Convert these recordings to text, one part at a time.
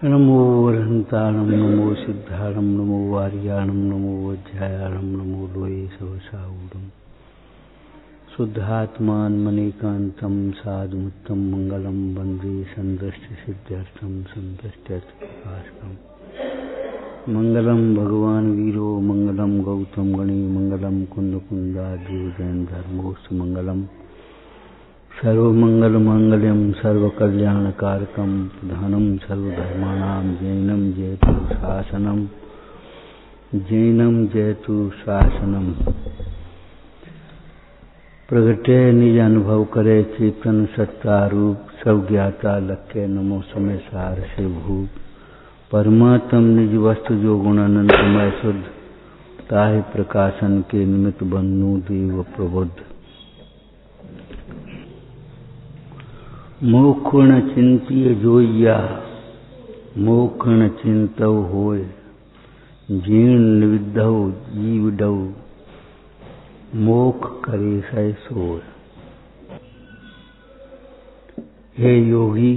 नमो वरहंताणं नमो सिद्धाणं नमो वार्याणं नमो वज्रायाणं नमो लोये सवसाऊढं शुद्धात्मान्मनेकान्तं साधुमुत्तं मंगलं वन्दे सन्दृष्टिसिद्ध्यर्थं सन्दृष्ट्यर्थप्रकाशकम् मंगलम भगवान वीरो मंगलम गौतम गणी मंगलम कुंदकुंदाद्यो जैन धर्मोस्त मंगलम सर्वमंगल मांगल्यम सर्वकल्याणकारकम प्रधानम सर्वधर्माणां जैनम जयतु शासनम प्रगटे निज अनुभव करे चेतन सत्ता रूप सब ज्ञाता लक्ष्य नमो समय सार से भूप परमात्म निज वस्तु जो गुणानंदमय शुद्ध ताहि प्रकाशन के निमित्त बन्नु देव प्रबुद्ध मोक्षण चिंतिय जोइया मोक्षण चिंतव होय जीर्ण विद्धौ जीवडौ मोक्ष करे सै सोय। हे योगी,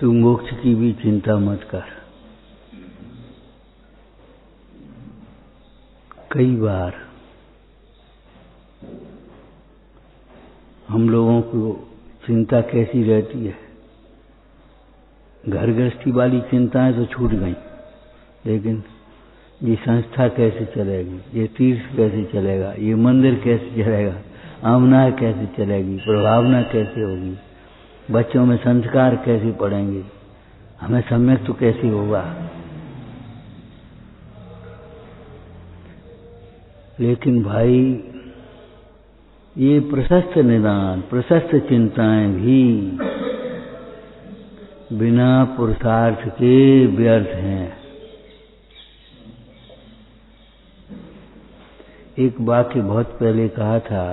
तू मोक्ष की भी चिंता मत कर। कई बार हम लोगों को चिंता कैसी रहती है, घर गृहस्थी वाली चिंताएं तो छूट गई, लेकिन ये संस्था कैसे चलेगी, ये तीर्थ कैसे चलेगा, ये मंदिर कैसे चलेगा, आमना कैसे चलेगी, प्रभावना कैसे होगी, बच्चों में संस्कार कैसे पड़ेंगे, हमें सम्यक तो कैसे होगा। लेकिन भाई, ये प्रशस्त निदान प्रशस्त चिंताएं भी बिना पुरुषार्थ के व्यर्थ हैं। एक वाक्य बहुत पहले कहा था,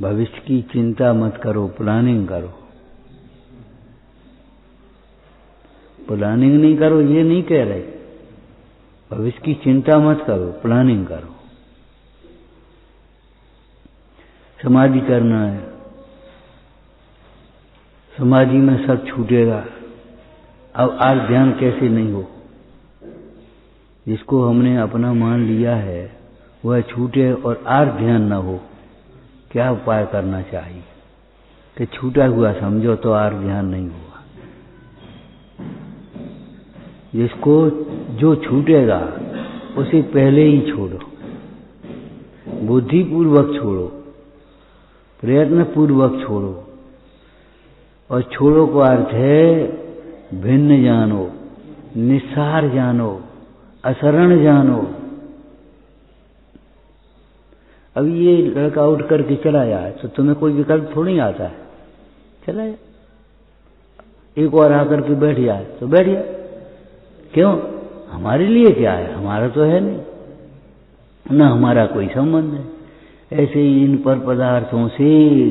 भविष्य की चिंता मत करो, प्लानिंग करो। प्लानिंग नहीं करो ये नहीं कह रहे, भविष्य की चिंता मत करो, प्लानिंग करो। समाधि करना है, समाधि में सब छूटेगा। अब आज ध्यान कैसे नहीं हो, जिसको हमने अपना मान लिया है वह छूटे और आज ध्यान न हो, क्या उपाय करना चाहिए कि छूटा हुआ समझो तो आज ध्यान नहीं होगा। जिसको जो छूटेगा उसे पहले ही छोड़ो, बुद्धिपूर्वक छोड़ो, प्रयत्न पूर्वक छोड़ो। और छोड़ो को अर्थ है भिन्न जानो, निस्सार जानो, असरण जानो। अब ये लड़का उठ करके चला जाए तो तुम्हें कोई विकल्प थोड़ी आता है, चला जाए। एक और आकर के बैठ जाए तो बैठ जाए, क्यों? हमारे लिए क्या है, हमारा तो है नहीं, ना हमारा कोई संबंध है। ऐसे ही इन पर पदार्थों से,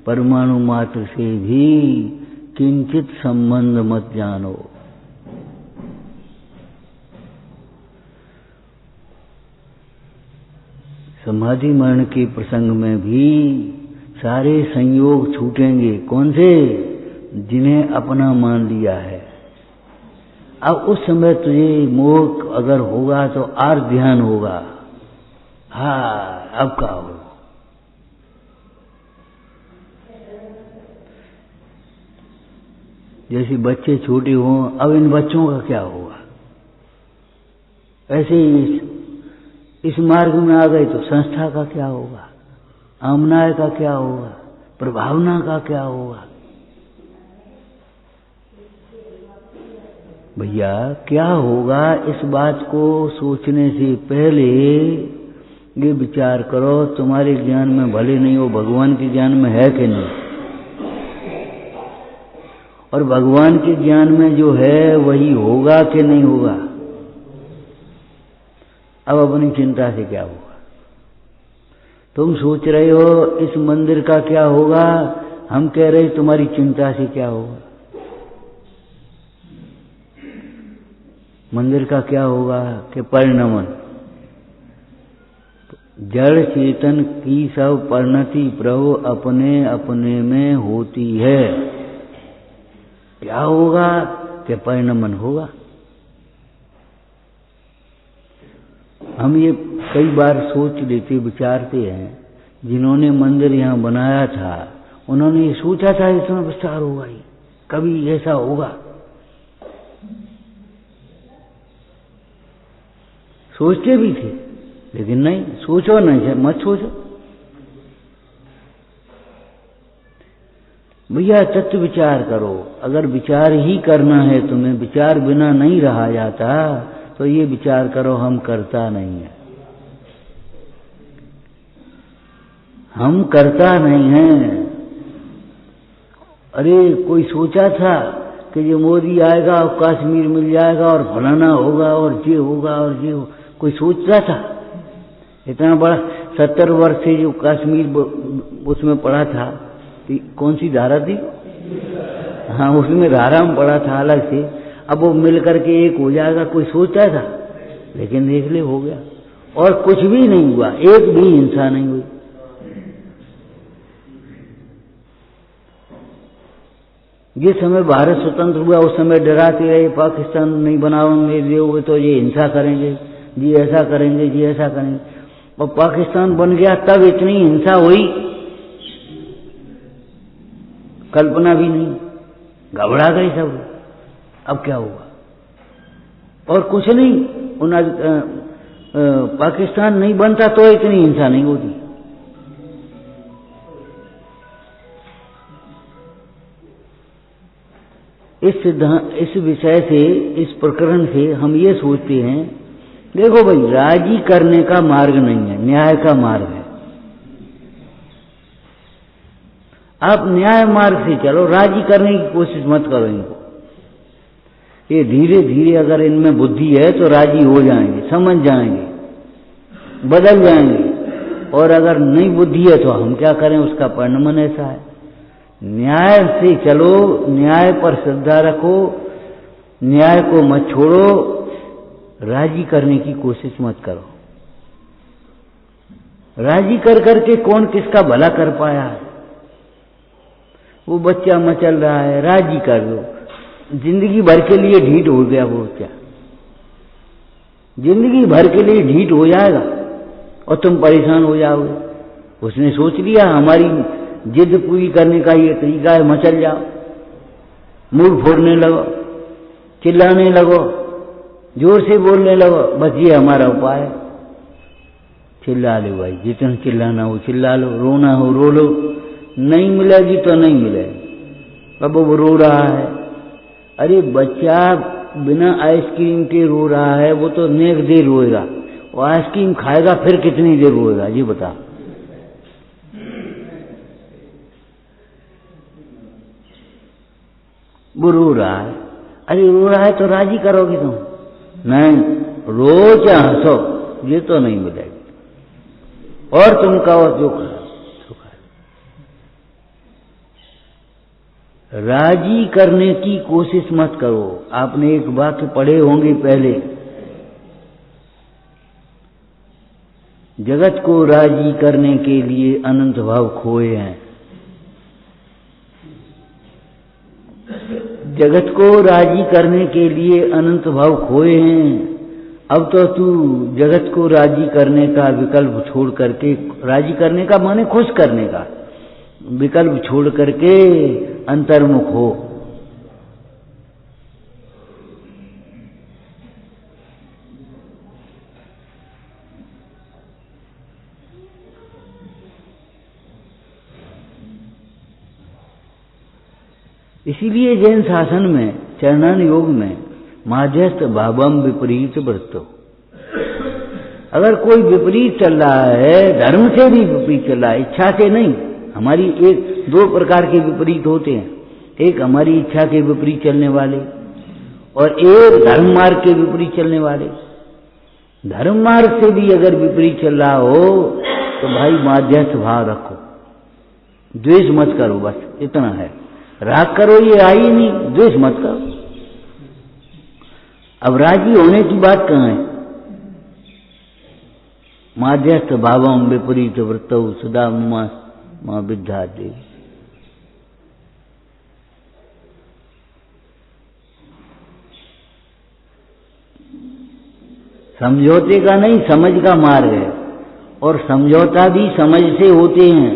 परमाणु मात्र से भी किंचित संबंध मत जानो। समाधि मरण के प्रसंग में भी सारे संयोग छूटेंगे। कौन से? जिन्हें अपना मान लिया है। अब उस समय तुझे मोक्ष अगर होगा तो और ध्यान होगा। हाँ, अब क्या हो? जैसे बच्चे छोटे हों, अब इन बच्चों का क्या होगा? ऐसे ही इस मार्ग में आ गए तो संस्था का क्या होगा, आमनाय का क्या होगा, प्रभावना का क्या होगा? भैया, क्या होगा इस बात को सोचने से पहले ये विचार करो, तुम्हारे ज्ञान में भले नहीं हो, भगवान के ज्ञान में है कि नहीं? और भगवान के ज्ञान में जो है वही होगा कि नहीं होगा? अब अपनी चिंता से क्या होगा? तुम सोच रहे हो इस मंदिर का क्या होगा, हम कह रहे तुम्हारी चिंता से क्या होगा? मंदिर का क्या होगा कि परिणमन, जड़ चेतन की सब परिणति प्रभु अपने अपने में होती है। क्या होगा कि परिणमन होगा। हम ये कई बार सोच लेते विचारते हैं, जिन्होंने मंदिर यहाँ बनाया था उन्होंने ये सोचा था इसमें विस्तार होगा, ही कभी ऐसा होगा, सोचते भी थे, लेकिन नहीं, सोचो नहीं, मत सोचो भैया, तत्व विचार करो। अगर विचार ही करना है तुम्हें, विचार बिना नहीं रहा जाता, तो ये विचार करो हम करता नहीं है, हम करता नहीं है। अरे कोई सोचा था कि ये मोदी आएगा और कश्मीर मिल जाएगा और फलाना होगा और ये होगा और ये होगा, कोई सोचता था? इतना बड़ा 70 वर्ष से जो कश्मीर उसमें पड़ा था, कौन सी धारा थी? हाँ, उसमें धारा में पड़ा था अलग से, अब वो मिल करके एक हो जाएगा, कोई सोचता था? लेकिन देख ले हो गया, और कुछ भी नहीं हुआ, एक भी हिंसा नहीं हुई। जिस समय भारत स्वतंत्र हुआ उस समय डराते रहे, पाकिस्तान नहीं बनाओगे दोगे तो ये हिंसा करेंगे, जी ऐसा करेंगे, जी ऐसा करेंगे, और पाकिस्तान बन गया तब इतनी हिंसा हुई, कल्पना भी नहीं, घबरा गए सब। अब क्या हुआ? और कुछ नहीं, पाकिस्तान नहीं बनता तो इतनी हिंसा नहीं होती। इस विषय से, इस प्रकरण से हम ये सोचते हैं, देखो भाई, राजी करने का मार्ग नहीं है, न्याय का मार्ग है। आप न्याय मार्ग से चलो, राजी करने की कोशिश मत करो इनको। ये धीरे धीरे अगर इनमें बुद्धि है तो राजी हो जाएंगे, समझ जाएंगे, बदल जाएंगे, और अगर नहीं बुद्धि है तो हम क्या करें, उसका परिणमन ऐसा है। न्याय से चलो, न्याय पर श्रद्धा रखो, न्याय को मत छोड़ो, राजी करने की कोशिश मत करो। राजी कर करके कौन किसका भला कर पाया है? वो बच्चा मचल रहा है, राजी कर दो, जिंदगी भर के लिए ढीठ हो गया वो बच्चा, जिंदगी भर के लिए ढीठ हो जाएगा और तुम परेशान हो जाओगे। उसने सोच लिया हमारी जिद पूरी करने का ये तरीका है, मचल जाओ, मुंह फोड़ने लगो, चिल्लाने लगो, जोर से बोलने लगो, बस ये हमारा उपाय है। चिल्ला लो भाई, जितना चिल्लाना हो चिल्ला लो, रोना हो रो लो, नहीं मिलेगी तो नहीं मिलेगी। अब वो रो रहा है, अरे बच्चा बिना आइसक्रीम के रो रहा है, वो तो नेक देर रोएगा, वो आइसक्रीम खाएगा फिर कितनी देर रोएगा, ये बता। वो रो रहा है, अरे रो रहा है तो राजी करोगी तुम? नहीं, रो चाहे हंसो, ये तो नहीं मिलेगी। और तुम कहो जो राजी करने की कोशिश मत करो। आपने एक वाक्य पढ़े होंगे पहले, जगत को राजी करने के लिए अनंत भाव खोए हैं। जगत को राजी करने के लिए अनंत भाव खोए हैं। अब तो तू जगत को राजी करने का विकल्प छोड़ करके, राजी करने का माने खुश करने का विकल्प छोड़ करके अंतर्मुख हो। इसीलिए जैन शासन में, चरणान योग में माध्यस्थ भावम विपरीत वृत्तो, अगर कोई विपरीत चल रहा है, धर्म से भी विपरीत चल रहा है, इच्छा से नहीं, हमारी एक दो प्रकार के विपरीत होते हैं, एक हमारी इच्छा के विपरीत चलने वाले और एक धर्म मार्ग के विपरीत चलने वाले। धर्म मार्ग से भी अगर विपरीत चल रहा हो तो भाई माध्यस्थ भाव रखो, द्वेष मत करो, बस इतना है। राग करो ये आई नहीं, द्वेष मत करो। अब राजी होने की बात कहाँ है? माध्यस्थ भावम विपरीत वृत्तौ सदा मां विद्या देवी। समझौते का नहीं, समझ का मार्ग है। और समझौता भी समझ से होते हैं,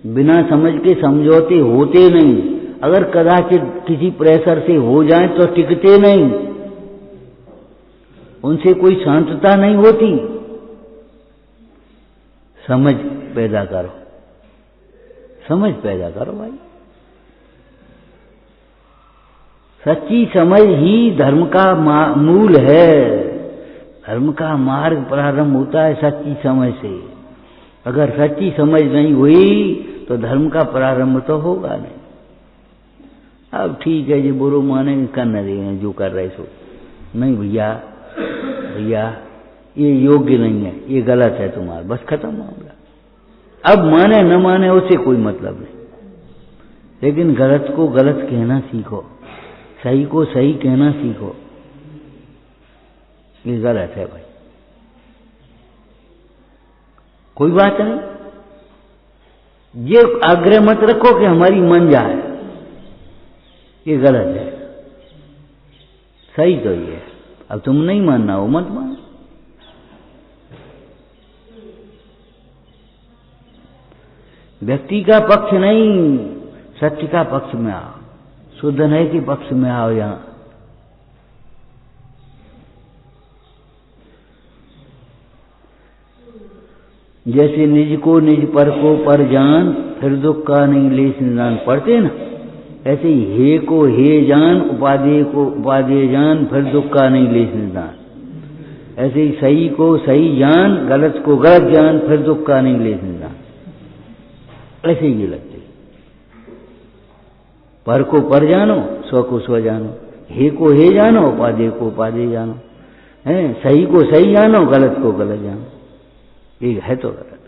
बिना समझ के समझौते होते नहीं। अगर कदाचित किसी प्रेशर से हो जाए तो टिकते नहीं, उनसे कोई शांतता नहीं होती। समझ पैदा करो, समझ पैदा करो भाई। सच्ची समझ ही धर्म का मूल है। धर्म का मार्ग प्रारंभ होता है सच्ची समझ से। अगर सच्ची समझ नहीं हुई तो धर्म का प्रारंभ तो होगा नहीं। अब ठीक है जी, बुरो माने करने देंगे जो कर रहे सो। नहीं भैया, भैया ये योग्य नहीं है, ये गलत है तुम्हारा, बस खत्म मामला। अब माने न माने उससे कोई मतलब नहीं, लेकिन गलत को गलत कहना सीखो, सही को सही कहना सीखो। ये गलत है भाई, कोई बात नहीं। ये आग्रह मत रखो कि हमारी मन जाए, ये गलत है। सही तो ये है। अब तुम नहीं मानना हो मत मानो। व्यक्ति का पक्ष नहीं, सत्य का पक्ष में आओ, शुद्ध है के पक्ष में आओ। यहां जैसे निज को निज पर को पर जान, फिर दुख का नहीं लेस निदान, पढ़ते ना, ऐसे ही हे को हे जान, उपादेय को उपादेय जान, फिर दुख का नहीं लेस निदान। ऐसे ही सही को सही जान, गलत को गलत जान, फिर दुख का नहीं लेस निदान। ऐसे ही लगते, पर को पर जानो, स्व को स्व जानो, हे को हे जानो, उपादेय को उपादेय जानो, है सही को सही जानो, गलत को गलत जानो। ये है तो गलत,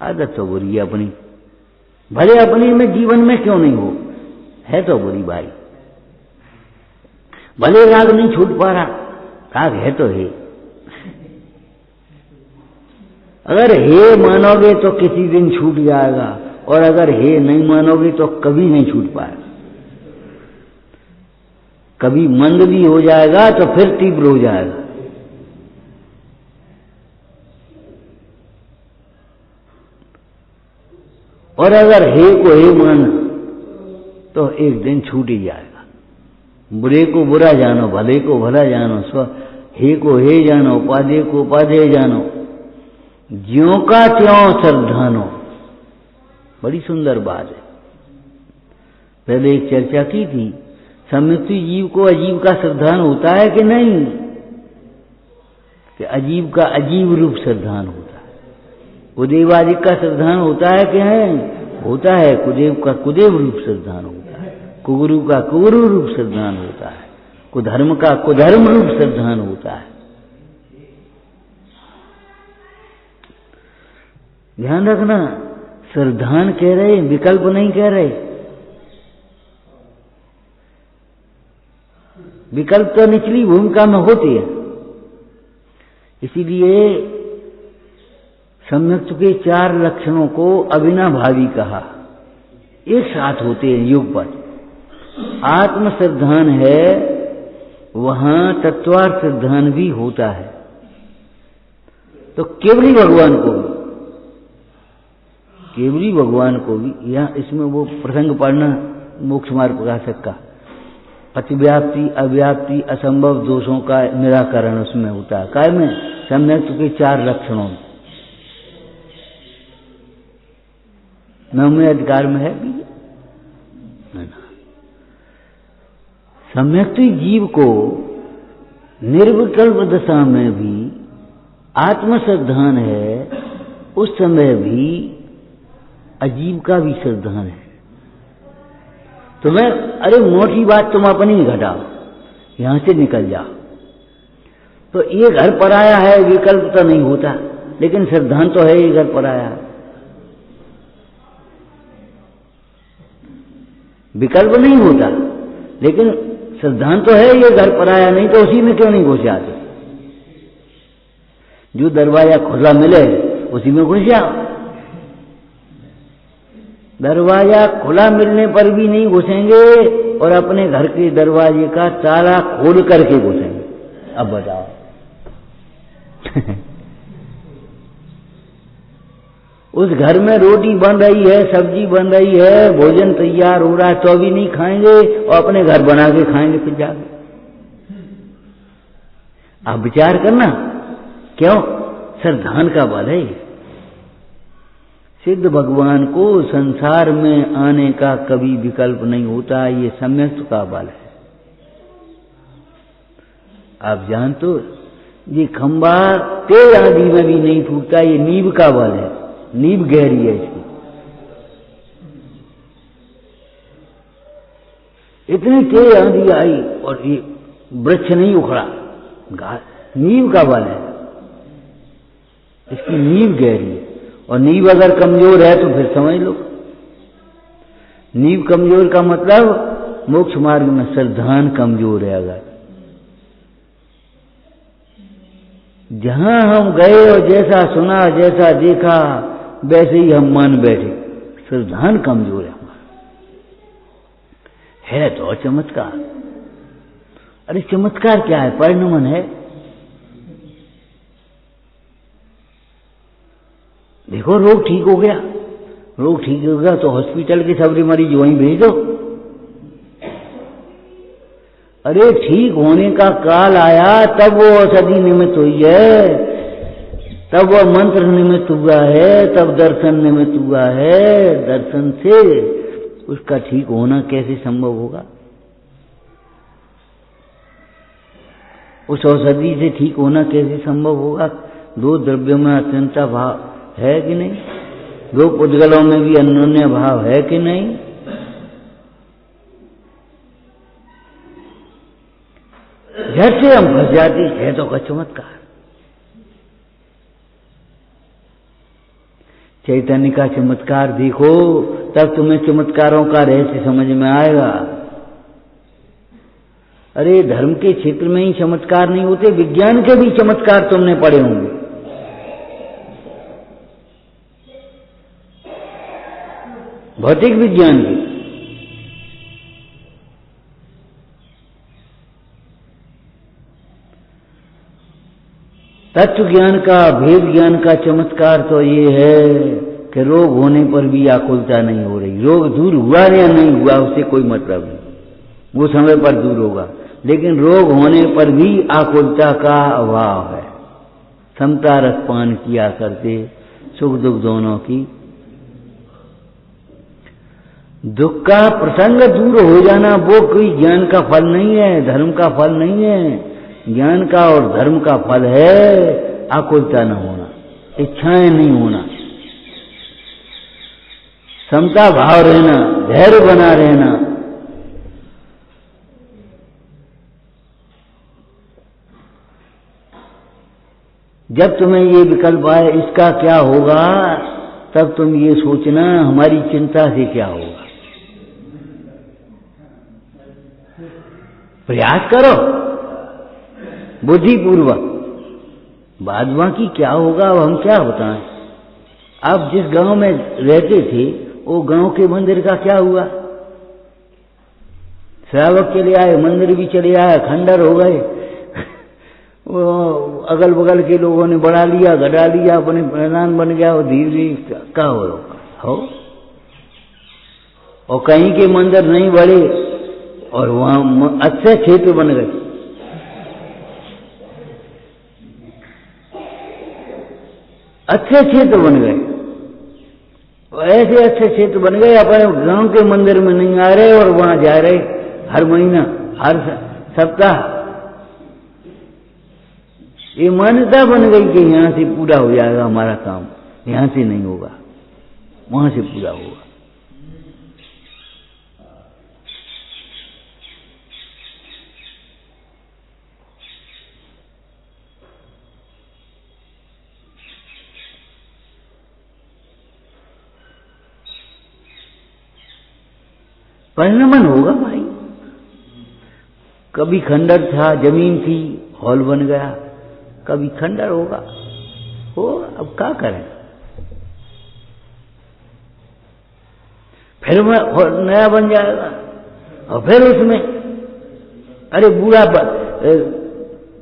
आदत तो बुरी है अपनी, भले अपनी में जीवन में क्यों नहीं हो, है तो बुरी भाई। भले राग नहीं छूट पा रहा, राग है तो है। अगर हे मानोगे तो किसी दिन छूट जाएगा, और अगर हे नहीं मानोगे तो कभी नहीं छूट पाएगा। कभी मंद भी हो जाएगा तो फिर तीव्र हो जाएगा। और अगर हे को हे माना तो एक दिन छूट ही जाएगा। बुरे को बुरा जानो, भले को भला जानो, हे को हे जानो, उपादेय को उपादेय जानो, ज्यों का त्यों श्रद्धानो। बड़ी सुंदर बात है। पहले एक चर्चा की थी, सम्यक्त जीव को अजीव का श्रद्धान होता है कि नहीं, कि अजीव का अजीव रूप श्रद्धान होता है। कुदेवादिक का श्रद्धान होता है कि है, होता है। कुदेव का कुदेव रूप श्रद्धान होता है, कुगुरु का कुगुरु रूप श्रद्धान होता है, कुधर्म का कुधर्म रूप श्रद्धान होता है। ध्यान रखना, श्रद्धान कह रहे, विकल्प नहीं कह रहे। विकल्प तो निचली भूमिका में होती है। इसीलिए सम्यक्त के 4 लक्षणों को अविनाभावी कहा, एक साथ होते हैं युगपत। आत्म श्रद्धान है, वहां तत्वार्थ श्रद्धान भी होता है। तो केवली भगवान को भी, केवली भगवान को भी, यहाँ इसमें वो प्रसंग पढ़ना मोक्ष मार्ग प्रकाशक का, अतिव्याप्ति अव्याप्ति असंभव दोषों का निराकरण उसमें होता है। काय में सम्यक्त के 4 लक्षणों, 9वें अधिकार में है भी। सम्यक्त जीव को निर्विकल्प दशा में भी आत्मश्रद्धान है, उस समय भी अजीव का भी श्रद्धान है। तो मैं, अरे मोटी बात तुम अपनी ही घटाओ, यहां से निकल जाओ। तो ये घर पर आया है, विकल्प तो नहीं होता, लेकिन श्रद्धान तो है, ये घर पर आया है। विकल्प नहीं होता, लेकिन श्रद्धान तो है, ये घर पर आया, नहीं तो उसी में क्यों नहीं घुस जाते। जो दरवाजा खुला मिले उसी में घुस जाओ। दरवाजा खुला मिलने पर भी नहीं घुसेंगे और अपने घर के दरवाजे का ताला खोल करके घुसेंगे। अब बताओ, उस घर में रोटी बन रही है, सब्जी बन रही है, भोजन तैयार हो रहा है, तो भी नहीं खाएंगे और अपने घर बना के खाएंगे फिर जाके। आप विचार करना, क्यों? श्रद्धान का बल है। सिद्ध भगवान को संसार में आने का कभी विकल्प नहीं होता, ये सम्यक्त का बल है। आप जानते हो ये खंबा तेज आंधी में भी नहीं टूटता, ये नींव का बल है, नींव गहरी है इसकी। इतनी तेज आंधी आई और ये वृक्ष नहीं उखड़ा, नींव का बल है, इसकी नींव गहरी है। और नींव अगर कमजोर है तो फिर समझ लो, नींव कमजोर का मतलब मोक्ष मार्ग में श्रद्धान कमजोर है। अगर जहां हम गए और जैसा सुना, जैसा देखा, वैसे ही हम मान बैठे, श्रद्धान कमजोर है हमारा। है तो चमत्कार। अरे चमत्कार क्या है? परिणमन है। देखो रोग ठीक हो गया, रोग ठीक हो गया तो हॉस्पिटल के सबरे मरीज वहीं भेज दो। अरे ठीक होने का काल आया तब वो औषधि निमित्त हुई है, तब वह मंत्र निमित्त हुआ है, तब दर्शन निमित्त हुआ है। दर्शन से उसका ठीक होना कैसे संभव होगा? उस औषधि से ठीक होना कैसे संभव होगा? दो द्रव्यों में अत्यंता भाव है कि नहीं? दो पुद्गलों में भी अन्योन्य भाव है कि नहीं? झट से हम फंस जाते हैं तो का चमत्कार। चैतन्य का चमत्कार देखो, तब तुम्हें चमत्कारों का रहस्य समझ में आएगा। अरे धर्म के क्षेत्र में ही चमत्कार नहीं होते, विज्ञान के भी चमत्कार तुमने पढ़े होंगे। भौतिक विज्ञान के तत्व ज्ञान का, भेद ज्ञान का चमत्कार तो ये है कि रोग होने पर भी आकुलता नहीं हो रही। रोग दूर हुआ या नहीं हुआ उससे कोई मतलब नहीं, वो समय पर दूर होगा, लेकिन रोग होने पर भी आकुलता का अभाव है। समता रसपान किया करते, सुख दुख दोनों की। दुख का प्रसंग दूर हो जाना वो कोई ज्ञान का फल नहीं है, धर्म का फल नहीं है। ज्ञान का और धर्म का फल है आकुलता न होना, इच्छाएं नहीं होना, समता भाव रहना, धैर्य बना रहना। जब तुम्हें ये विकल्प आए इसका क्या होगा, तब तुम ये सोचना हमारी चिंता से क्या होगा। प्रयास करो बुद्धिपूर्वक, बाद बाकी क्या होगा अब हम क्या बताएं। आप जिस गांव में रहते थे वो गांव के मंदिर का क्या हुआ? श्रावक चले आए, मंदिर भी चले आए, खंडर हो गए। वो अगल बगल के लोगों ने बढ़ा लिया, घटा लिया, अपने प्रधान बन गया, और धीरे धीरे क्या हो। और कहीं के मंदिर नहीं बढ़े और वहां अच्छे क्षेत्र बन गए। अच्छे क्षेत्र बन गए, ऐसे अच्छे क्षेत्र बन गए, अपने गांव के मंदिर में नहीं आ रहे और वहां जा रहे हर महीना, हर सप्ताह। ये मान्यता बन गई कि यहां से पूरा हो जाएगा हमारा काम, यहां से नहीं होगा, वहां से पूरा होगा। परिणमन होगा भाई। कभी खंडर था, जमीन थी, हॉल बन गया, कभी खंडर होगा, हो अब क्या करें। फिर नया बन जाएगा और फिर उसमें अरे बूढ़ा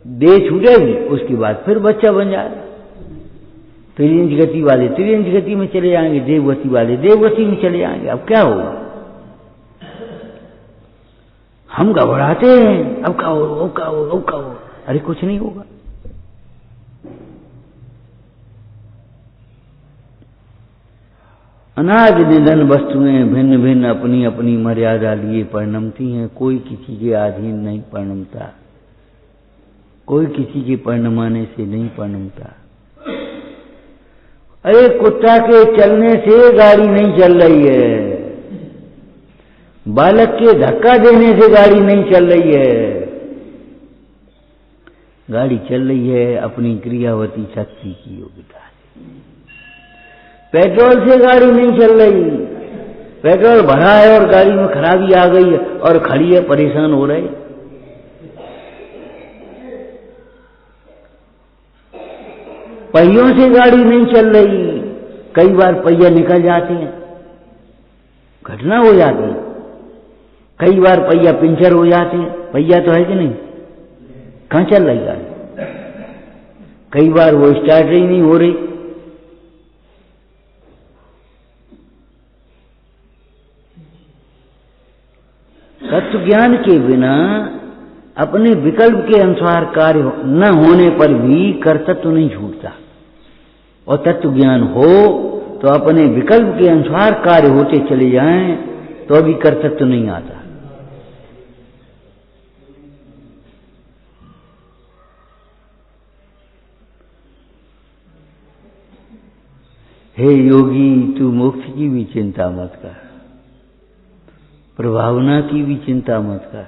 देह छूटेगी, उसके बाद फिर बच्चा बन जाएगा। त्रियंच गति वाले त्रियंच गति में चले जाएंगे, देवगति वाले देवगति में चले जाएंगे। अब क्या होगा? हम घबराते हैं, अब क्या होगा, अब क्या होगा, अब क्या होगा। अरे कुछ नहीं होगा। अनाज निधन वस्तुएं भिन्न भिन्न अपनी अपनी मर्यादा लिए परिणमती हैं। कोई किसी के अधीन नहीं परिणमता, कोई किसी के परिणमाने से नहीं परिणमता। अरे कुत्ता के चलने से गाड़ी नहीं चल रही है, बालक के धक्का देने से गाड़ी नहीं चल रही है। गाड़ी चल रही है अपनी क्रियावती शक्ति की योग्यता से। पेट्रोल से गाड़ी नहीं चल रही, पेट्रोल भरा है और गाड़ी में खराबी आ गई है और खड़ी है, परेशान हो रहे। पहियों से गाड़ी नहीं चल रही, कई बार पहिया निकल जाते हैं, घटना हो जाती है। कई बार पहिया पंचर हो जाते हैं, पहिया तो है कि नहीं, कहां चल रही गाड़ी। कई बार वो स्टार्ट ही नहीं हो रही। तत्व ज्ञान के बिना अपने विकल्प के अनुसार कार्य न होने पर भी कर्तव्य नहीं छूटता, और तत्व ज्ञान हो तो अपने विकल्प के अनुसार कार्य होते चले जाएं तो अभी कर्तव्य नहीं आता। हे योगी, तू मोक्ष की भी चिंता मत कर, प्रभावना की भी चिंता मत कर,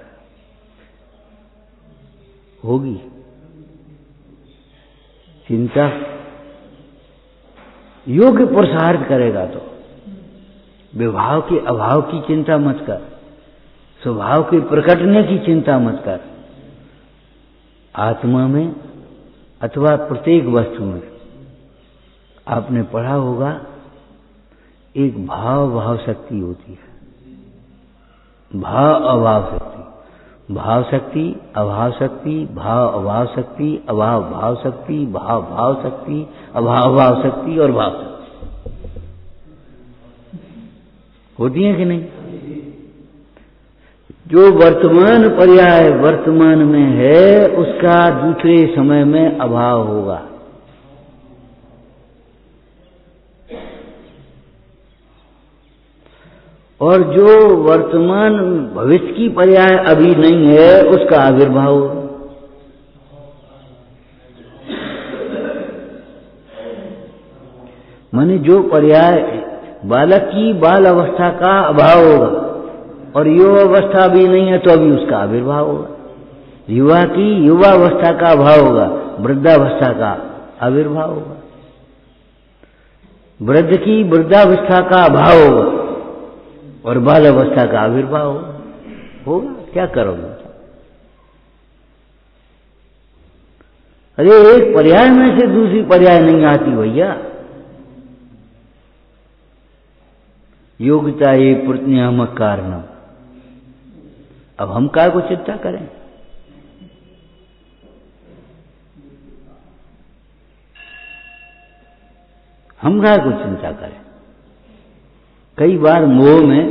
होगी चिंता। योग्य पुरुषार्थ करेगा तो विभाव के अभाव की चिंता मत कर, स्वभाव के प्रकटने की चिंता मत कर। आत्मा में अथवा प्रत्येक वस्तु में आपने पढ़ा होगा एक भाव शक्ति होती है, भाव अभाव शक्ति, भाव शक्ति, अभाव शक्ति, भाव अभाव शक्ति, अभाव भाव शक्ति, भाव भाव शक्ति, अभाव भाव शक्ति और भाव शक्ति होती है कि नहीं? जो वर्तमान पर्याय वर्तमान में है उसका दूसरे समय में अभाव होगा। और जो वर्तमान भविष्य की पर्याय अभी नहीं है उसका आविर्भाव। माने जो पर्याय बालक की बाल अवस्था का अभाव होगा और युवा अवस्था भी नहीं है तो अभी उसका आविर्भाव होगा। युवा की युवा अवस्था का अभाव होगा, वृद्धावस्था का आविर्भाव होगा। वृद्ध की वृद्धावस्था का अभाव होगा और बाल अवस्था का आविर्भाव होगा। क्या करोगे? अरे एक पर्याय में से दूसरी पर्याय नहीं आती भैया। योग्यता ये प्रतिनियामक कारणम। अब हम काय को चिंता करें? हम काय को चिंता करें? कई बार मोह में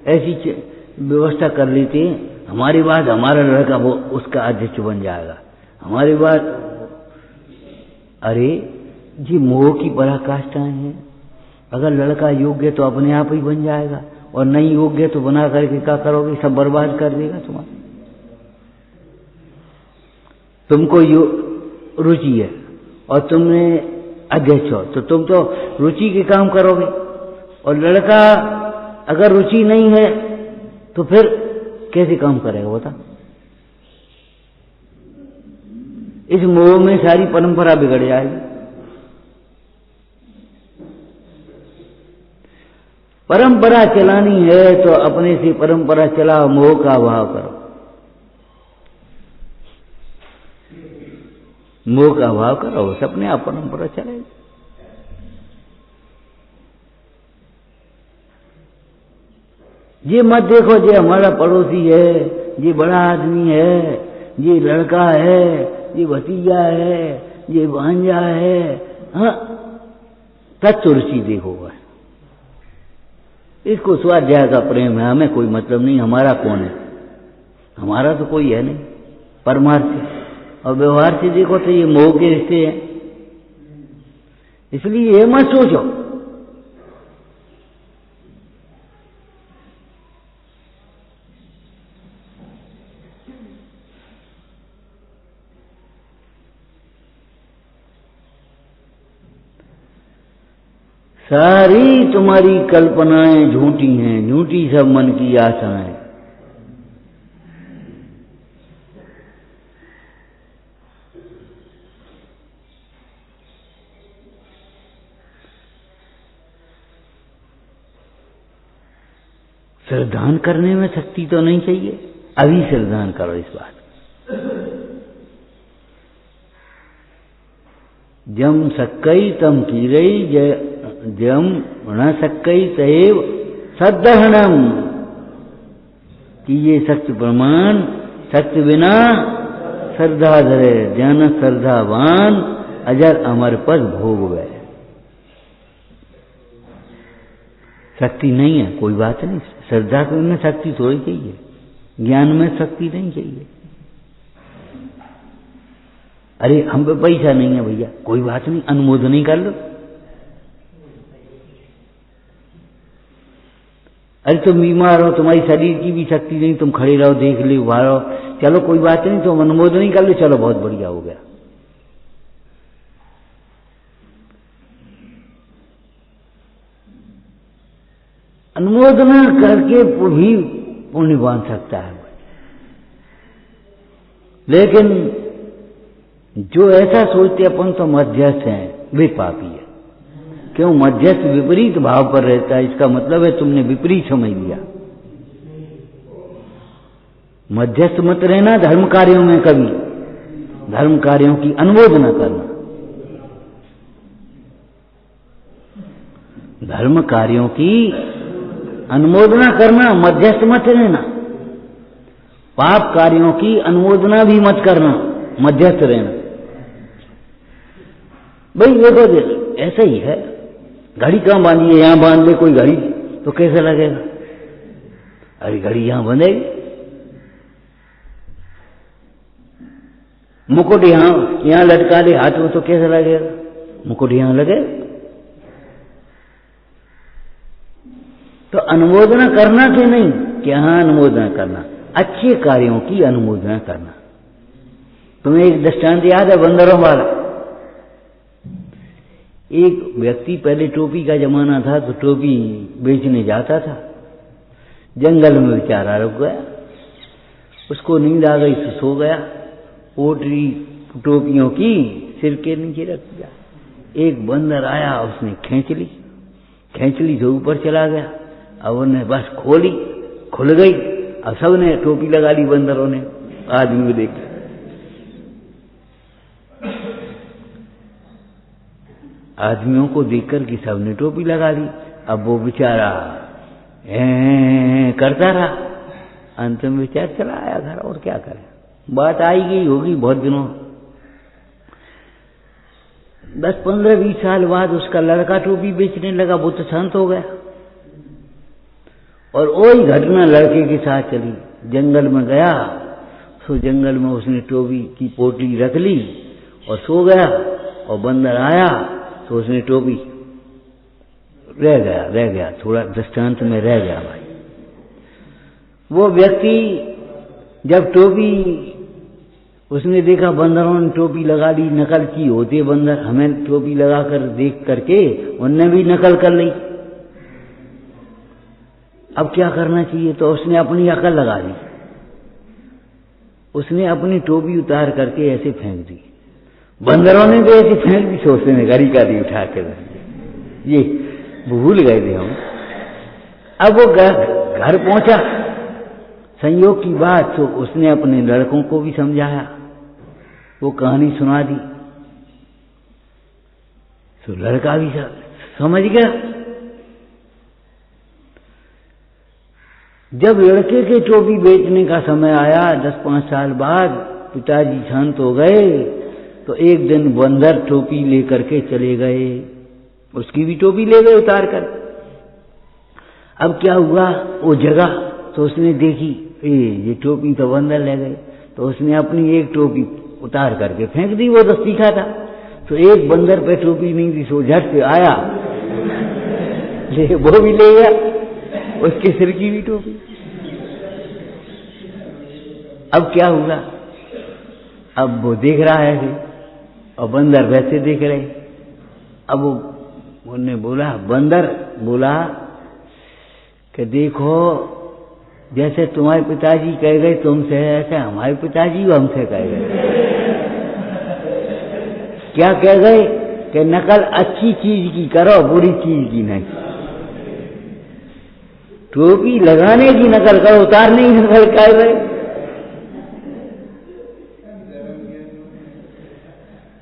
ऐसी व्यवस्था कर लेते हैं, हमारी बात हमारा लड़का वो उसका अध्यक्ष बन जाएगा, हमारी बात। अरे जी मोह की पराकाष्ठाएं हैं। अगर लड़का योग्य तो अपने आप ही बन जाएगा, और नहीं योग्य तो बना करके क्या करोगे? सब बर्बाद कर देगा तुम्हारा। तुमको रुचि है और तुमने अध्यक्ष हो तो तुम तो रुचि के काम करोगे, और लड़का अगर रुचि नहीं है तो फिर कैसे काम करेगा बता? इस मोह में सारी परंपरा बिगड़ जाएगी। परंपरा चलानी है तो अपने से परंपरा चलाओ, मोह का अभाव करो। मोह का अभाव करो, अपने आप परंपरा चलेगी। ये मत देखो ये हमारा पड़ोसी है, ये बड़ा आदमी है, ये लड़का है, ये भतीजा है, ये भांजा है। हाँ, तत्व रुचि देखो भाई, इसको स्वाध्याय का प्रेम है, हमें कोई मतलब नहीं, हमारा कौन है, हमारा तो कोई है नहीं परमार्थ। और व्यवहार से देखो तो ये मोह के रिश्ते हैं, इसलिए ये मत सोचो। सारी तुम्हारी कल्पनाएं झूठी हैं, झूठी सब मन की आशाएं। श्रद्धान करने में शक्ति तो नहीं चाहिए, अभी श्रद्धान करो इस बात। जम सक्कई तम कीरई जम न सक्कई तएव सद्दहनम, कि ये सत्य प्रमाण सत्य बिना श्रद्धा धरे, जन श्रद्धावान अजर अमर पद भोग वै। शक्ति नहीं है कोई बात नहीं, श्रद्धा में शक्ति थोड़ी चाहिए, ज्ञान में शक्ति नहीं चाहिए। अरे हम पे पैसा नहीं है भैया, कोई बात नहीं, अनुमोदन ही कर लो। अरे तुम बीमार हो, तुम्हारी शरीर की भी शक्ति नहीं, तुम खड़े रहो, देख लो, बाहर रहो, चलो कोई बात नहीं, तुम अनुमोदन ही कर लो, चलो बहुत बढ़िया हो गया। अनुमोदन करके भी पुण्य बांध सकता है, लेकिन जो ऐसा सोचते अपन तो मध्यस्थ हैं, वे पापी है। क्यों? मध्यस्थ विपरीत भाव पर रहता है, इसका मतलब है तुमने विपरीत समझ लिया। मध्यस्थ मत रहना धर्म कार्यों में, कभी धर्म कार्यों की अनुमोदना करना, धर्म कार्यों की अनुमोदना करना, मध्यस्थ मत रहना। पाप कार्यों की अनुमोदना भी मत करना, मध्यस्थ रहना। भाई देखो ऐसा ही है, घड़ी कहाँ बांधी है, यहां बांध ले कोई घड़ी तो कैसा लगेगा? अरे घड़ी यहां बंधेगी, मुकुट यहां लटका दे हाथ में तो कैसा लगेगा? मुकुट यहां लगे। तो अनुमोदना करना कि नहीं, क्या अनुमोदना करना, अच्छे कार्यों की अनुमोदना करना। तुम्हें एक दृष्टांत याद है बंदरों वाला? एक व्यक्ति, पहले टोपी का जमाना था तो टोपी बेचने जाता था, जंगल में बेचारा रुक गया, उसको नींद आ गई तो सो गया, पोटली टोपियों की सिर के नीचे रख दिया। एक बंदर आया, उसने खींच ली तो ऊपर चला गया। अब उन्हें बस खोली, खुल गई। अब सबने टोपी लगा ली, बंदरों ने आदमी को देख, आदमियों को देखकर कि सबने टोपी लगा ली। अब वो बेचारा करता रहा, अंत में बेचारा चला आया घर, और क्या करे, बात आई गई होगी बहुत दिनों। 10, 15, 20 साल बाद उसका लड़का टोपी बेचने लगा, वो तो शांत हो गया। और वही घटना लड़के के साथ चली। जंगल में गया तो जंगल में उसने टोपी की पोटली रख ली और सो गया, और बंदर आया तो उसने टोपी रह गया, थोड़ा दृष्टांत में रह गया भाई। वो व्यक्ति जब टोपी उसने देखा, बंदरों ने टोपी लगा ली, नकल की होती है बंदर, हमें टोपी लगाकर देख करके उनने भी नकल कर ली। अब क्या करना चाहिए? तो उसने अपनी अकल लगा दी, उसने अपनी टोपी उतार करके ऐसे फेंक दी। बंदरों ने भी ऐसे फेंक दी, सोचते ने घड़ी का दी उठा के, ये भूल गए थे हम। अब वो घर पहुंचा, संयोग की बात, तो उसने अपने लड़कों को भी समझाया, वो कहानी सुना दी, तो लड़का भी समझ गया। जब लड़के के टोपी बेचने का समय आया 10-5 साल बाद, पिताजी शांत हो गए तो एक दिन बंदर टोपी लेकर के चले गए, उसकी भी टोपी ले गए उतार कर। अब क्या हुआ, वो जगह तो उसने देखी ये टोपी तो बंदर ले गए, तो उसने अपनी एक टोपी उतार करके फेंक दी, वो तो सीखा था। तो एक बंदर पे टोपी नहीं थी, सो झट से आया वो भी ले गया उसके सिर की भी टोपी। अब क्या हुआ, अब वो देख रहा है और बंदर वैसे देख रहे। अब उन्होंने बोला, बंदर बोला कि देखो जैसे तुम्हारे पिताजी कह गए तुमसे, ऐसे हमारे पिताजी हमसे कह गए। क्या कह गए कि नकल अच्छी चीज की करो, बुरी चीज की नहीं। टोपी लगाने की नकल करो, उतारने की नकल कर रहे।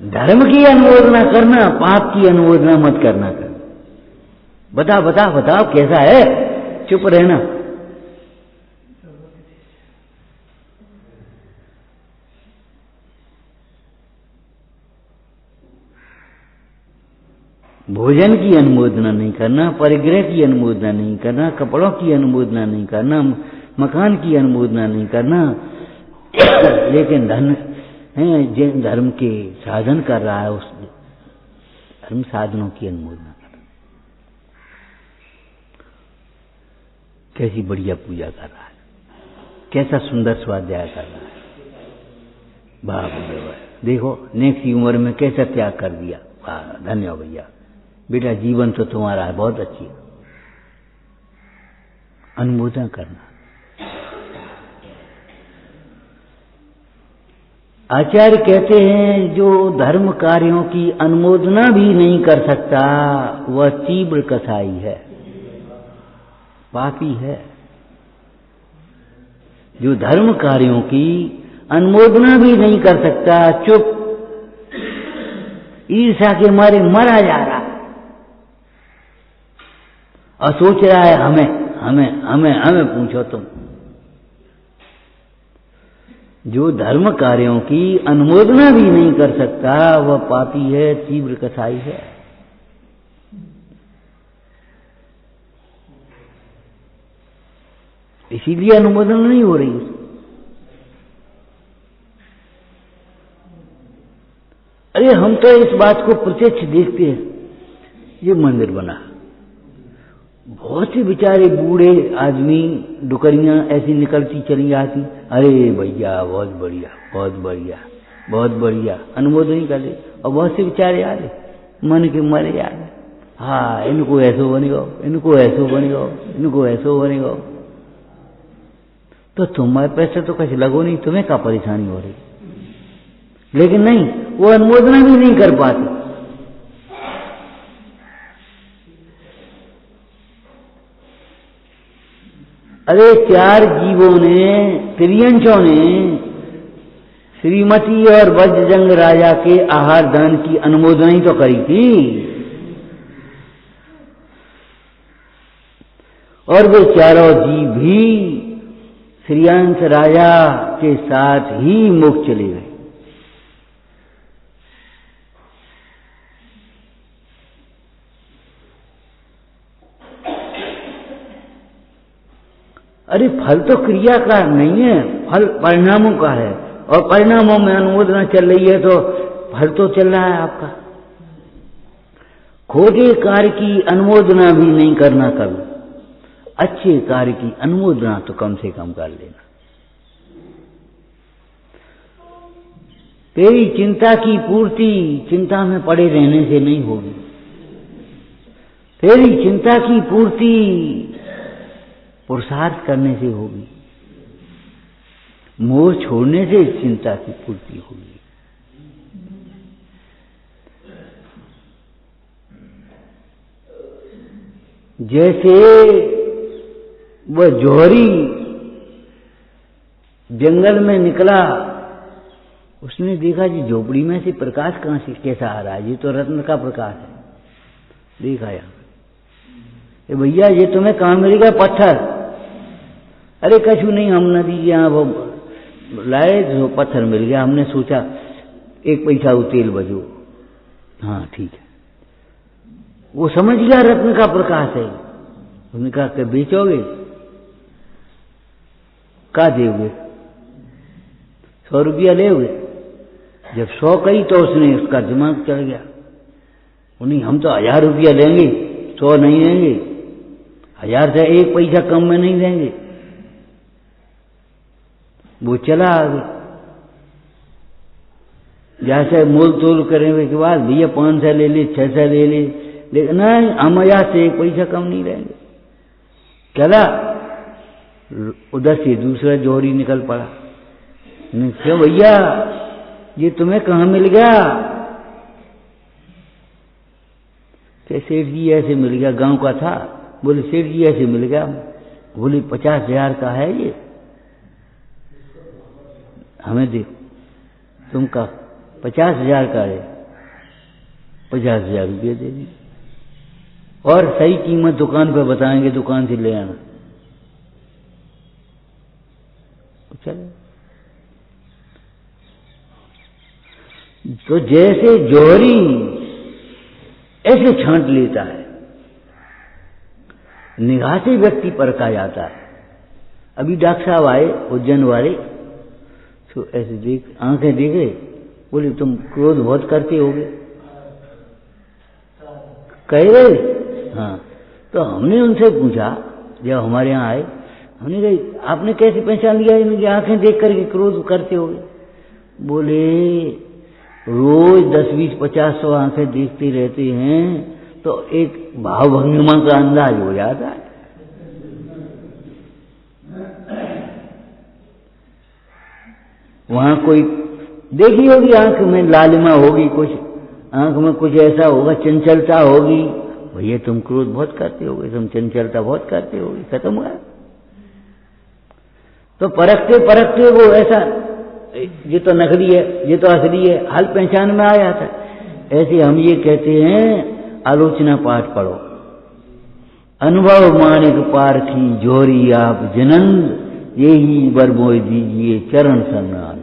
धर्म की अनुमोदना करना, पाप की अनुमोदना मत करना। बताओ बताओ बताओ कैसा है, चुप रहना। भोजन की अनुमोदना नहीं करना, परिग्रह की अनुमोदना नहीं करना, कपड़ों की अनुमोदना नहीं करना, मकान की अनुमोदना नहीं करना, लेकिन धन है जिन धर्म के साधन कर रहा है उस धर्म साधनों की अनुमोदना करना। कैसी बढ़िया पूजा कर रहा है, कैसा सुंदर स्वाध्याय कर रहा है, बाप रे बाप। देखो नेक्स्ट उम्र में कैसा त्याग कर दिया, धन्य भैया बेटा, जीवन तो तुम्हारा है, बहुत अच्छी है। अनुमोदन करना। आचार्य कहते हैं जो धर्म कार्यों की अनुमोदना भी नहीं कर सकता वह तीव्र कसाई है, पापी है। जो धर्म कार्यों की अनुमोदना भी नहीं कर सकता, चुप ईर्ष्या के मारे मरा जा रहा और सोच रहा है हमें हमें हमें हमें पूछो तुम। जो धर्म कार्यों की अनुमोदना भी नहीं कर सकता वह पापी है, तीव्र कसाई है। इसीलिए अनुमोदन नहीं हो रही। अरे हम तो इस बात को प्रत्यक्ष देखते हैं, ये मंदिर बना, बहुत से बेचारे बूढ़े आदमी डुकरियां ऐसी निकलती चली आती, अरे भैया बहुत बढ़िया बहुत बढ़िया बहुत बढ़िया, अनुमोदन ही कर दे। और बहुत से बेचारे आ रहे मन के मरे जा रहे, हाँ इनको ऐसो बनेगा, इनको ऐसो बनेगा, इनको ऐसो बनेगा। तो तुम्हारे पैसे तो कैसे लगो नहीं, तुम्हें क्या परेशानी हो रही। लेकिन नहीं, वो अनुमोदना भी नहीं कर पाते। अरे चार जीवों ने, त्रियंशों ने श्रीमती और वज्रजंग राजा के आहार दान की अनुमोदना ही तो करी थी, और वे चारों जीव भी श्रीयांश राजा के साथ ही मोक्ष चले गए। अरे फल तो क्रिया का नहीं है, फल परिणामों का है, और परिणामों में अनुमोदना चल रही है तो फल तो चल रहा है आपका। खोटे कार्य की अनुमोदना भी नहीं करना कभी, अच्छे कार्य की अनुमोदना तो कम से कम कर लेना। तेरी चिंता की पूर्ति चिंता में पड़े रहने से नहीं होगी, तेरी चिंता की पूर्ति पुरुषार्थ करने से होगी, मोह छोड़ने से चिंता की पूर्ति होगी। जैसे वह जौहरी जंगल में निकला, उसने देखा जी झोपड़ी में से प्रकाश कहां से कैसा आ रहा है, ये तो रत्न का प्रकाश है। देखा यार भैया ये तुम्हें कहां मिलेगा, पत्थर। अरे कछु नहीं, हम नदी यहाँ वो लाए तो पत्थर मिल गया। हमने सोचा 1 पैसा वो तेल बजो, हाँ ठीक है। वो समझ गया रत्न का प्रकाश है। उसने कहा कि बेचोगे? का दोगे? 100 रुपया लेोगे? जब 100 कही तो उसने उसका दिमाग चल गया। नहीं, हम तो 1000 रुपया लेंगे, 100 नहीं देंगे, 1000 से 1 पैसा कम में नहीं देंगे। वो चला आगे, जैसे मोल तोल करने के बाद भैया 500 ले ले, 600 ले ले, लेकिन नहीं, हम 1000 से 1 पैसा कम नहीं रहेंगे। चला, उधर से दूसरा जोहरी निकल पड़ा। क्यों भैया, ये तुम्हें कहाँ मिल गया? सेठ जी ऐसे मिल गया, गांव का था। बोले सेठ जी ऐसे मिल गया। बोले 50,000 का है ये, हमें दे। तुम कहा 50,000 का है, 50,000 रुपये दे दी, और सही कीमत दुकान पे बताएंगे, दुकान से ले आना। चलो, तो जैसे जोहरी ऐसे छांट लेता है, निगाह से व्यक्ति परखा जाता है। अभी डॉक्टर साहब आए उज्जैन वाले, तो ऐसे देख, आंखें देख रहे, बोले तुम क्रोध बहुत करते होगे, कह रहे? हाँ। तो हमने उनसे पूछा, जब हमारे यहाँ आए, हमने कहा आपने कैसे पहचान लिया इनकी आंखें देख करके क्रोध करते होगे? बोले रोज 10, 20, 50, 100 आंखें देखते रहते हैं, तो एक भाव भंगिमा का अंदाज हो जाता है। वहां कोई देखी होगी, आंख में लालिमा होगी, कुछ आंख में कुछ ऐसा होगा, चंचलता होगी। भैया तुम क्रोध बहुत करते होगे, तुम चंचलता बहुत करते होगे, खत्म हुआ। तो परखते परखते वो ऐसा, ये तो नकली है, ये तो असली है, हाल पहचान में आ जाता है। ऐसे हम ये कहते हैं, आलोचना पाठ पढ़ो। अनुभव मानिक पारखी जोहरी आप जनंद, यही बर मोय दीजिए चरण सन्नान।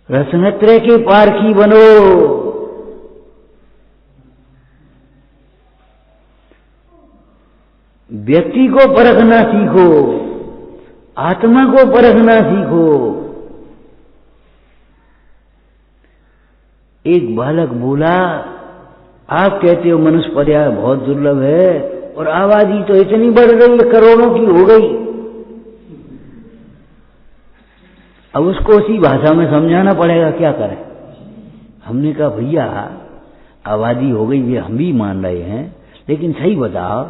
रसनत्रय के पारखी बनो। व्यक्ति को परखना सीखो, आत्मा को परखना सीखो। एक बालक बोला, आप कहते हो मनुष्य पर्याय बहुत दुर्लभ है, और आबादी तो इतनी बढ़ गई है, करोड़ों की हो गई। अब उसको उसी भाषा में समझाना पड़ेगा, क्या करें? हमने कहा भैया आबादी हो गई, ये हम भी मान रहे हैं, लेकिन सही बताओ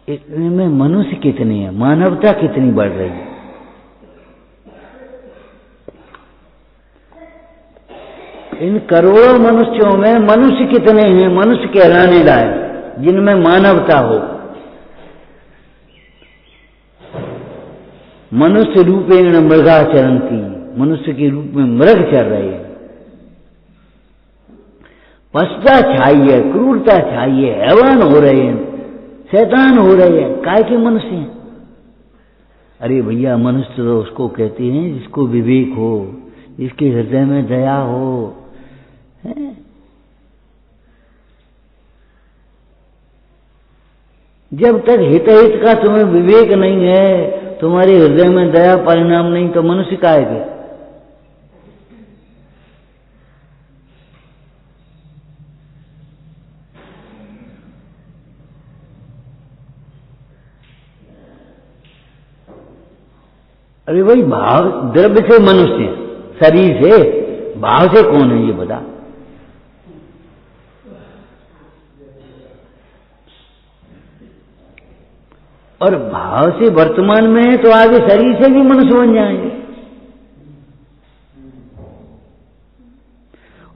इनमें मनुष्य कितने हैं, मानवता कितनी बढ़ रही है? इन करोड़ों मनुष्यों में मनुष्य कितने हैं, मनुष्य कहलाने लायक, जिनमें मानवता हो? मनुष्य रूपेण मृगाचरन्ति, मनुष्य के रूप में मृग चल रहे हैं। पशुता छाई है, क्रूरता छाई है, हैवान हो रहे हैं, शैतान हो रहे हैं, काय के मनुष्य हैं? अरे भैया मनुष्य तो उसको कहते हैं जिसको विवेक हो, जिसके हृदय में दया हो, है? जब तक हित हित का तुम्हें विवेक नहीं है, तुम्हारे हृदय में दया परिणाम नहीं, तो मनुष्य काहे के? अरे भाई भाव द्रव्य से मनुष्य, शरीर से, भाव से कौन है ये बता? और भाव से वर्तमान में है, तो आगे शरीर से भी मनुष्य बन जाएंगे।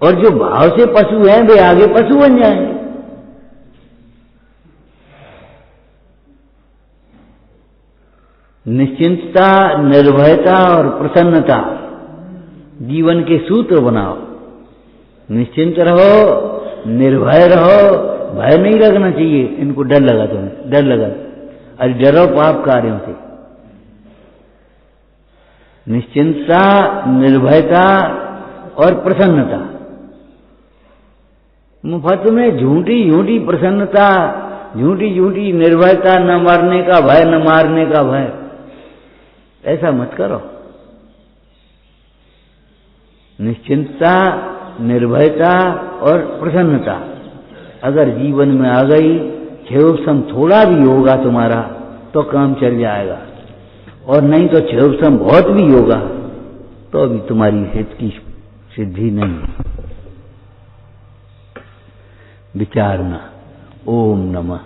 और जो भाव से पशु हैं, वे आगे पशु बन जाएंगे। निश्चिंतता, निर्भयता और प्रसन्नता जीवन के सूत्र बनाओ। निश्चिंत रहो, निर्भय रहो, भय नहीं लगना चाहिए। इनको डर लगा, तुम्हें डर लगा, अरे डरो पाप कार्यों से। निश्चिंतता, निर्भयता और प्रसन्नता। मुफ्त में झूठी झूठी प्रसन्नता, झूठी झूठी निर्भयता, न मरने का भय, न मारने का भय, ऐसा मत करो। निश्चिंतता, निर्भयता और प्रसन्नता अगर जीवन में आ गई, क्षयोपशम थोड़ा भी होगा तुम्हारा तो काम चल जाएगा, और नहीं तो क्षयोपशम बहुत भी होगा तो भी तुम्हारी हित की सिद्धि नहीं। विचारना। ओम नमः।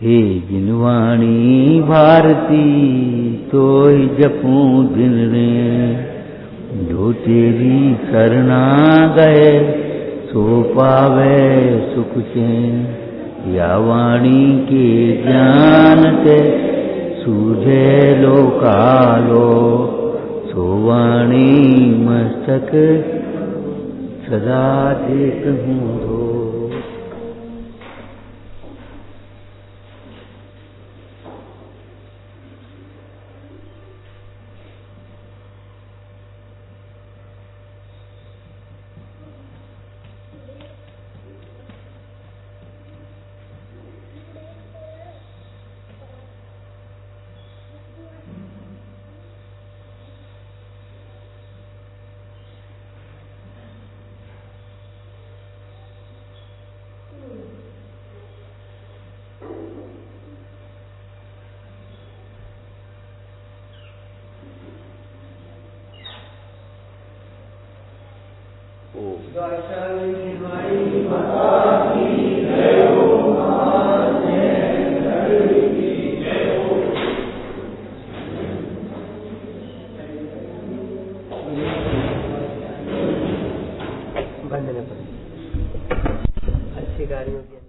हे जिनवाणी भारती तोहि जपूं दिन रे, जो तेरी शरणा गए सो पावे सुख चैन। या वाणी के ज्ञान ते सूझे लो कालो, सो वाणी मस्तक सदा देत हूँ धो। अच्छी गाड़ियों की